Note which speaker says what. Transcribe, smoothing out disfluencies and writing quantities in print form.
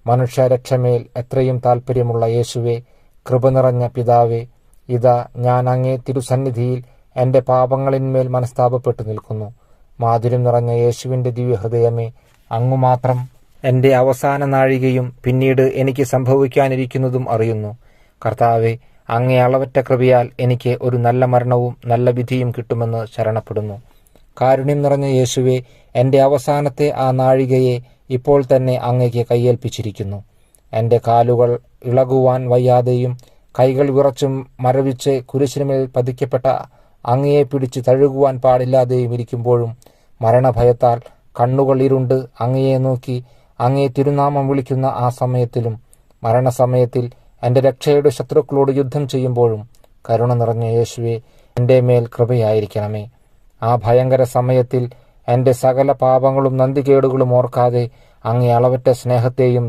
Speaker 1: മനുഷ്യരക്ഷമേൽ എത്രയും താൽപ്പര്യമുള്ള യേശുവേ, കൃപ നിറഞ്ഞ പിതാവേ, ഇതാ ഞാൻ അങ്ങേ തിരുസന്നിധിയിൽ എൻ്റെ പാപങ്ങളിന്മേൽ മനസ്താപപ്പെട്ടു നിൽക്കുന്നു. മാധുര്യം നിറഞ്ഞ യേശുവിൻ്റെ ദിവ്യഹൃദയമേ, അങ്ങു മാത്രം എൻ്റെ അവസാന നാഴികയും പിന്നീട് എനിക്ക് സംഭവിക്കാനിരിക്കുന്നതും അറിയുന്നു. കർത്താവെ, അങ്ങേ അളവറ്റ കൃപയാൽ എനിക്ക് ഒരു നല്ല മരണവും നല്ല വിധിയും കിട്ടുമെന്ന് ശരണപ്പെടുന്നു. കാരുണ്യം നിറഞ്ഞ യേശുവെ, എൻ്റെ അവസാനത്തെ ആ നാഴികയെ ഇപ്പോൾ തന്നെ അങ്ങേക്ക് കയ്യേൽപ്പിച്ചിരിക്കുന്നു. എൻ്റെ കാലുകൾ ഇളകുവാൻ വയ്യാതെയും കൈകൾ വിറച്ചും മരവിച്ച് കുരിശിനുമേൽ പതിക്കപ്പെട്ട അങ്ങയെ പിടിച്ച് തഴുകുവാൻ പാടില്ലാതെയും ഇരിക്കുമ്പോഴും മരണഭയത്താൽ കണ്ണുകൾ ഇരുണ്ട് അങ്ങയെ നോക്കി അങ്ങേ തിരുനാമം വിളിക്കുന്ന ആ സമയത്തിലും മരണസമയത്തിൽ എൻ്റെ രക്ഷയുടെ ശത്രുക്കളോട് യുദ്ധം ചെയ്യുമ്പോഴും കരുണ നിറഞ്ഞ യേശുവെ, എൻ്റെ മേൽ കൃപയായിരിക്കണമേ. ആ ഭയങ്കര സമയത്തിൽ എൻ്റെ സകല പാപങ്ങളും നന്ദികേടുകളും ഓർക്കാതെ അങ്ങേ അളവറ്റ സ്നേഹത്തെയും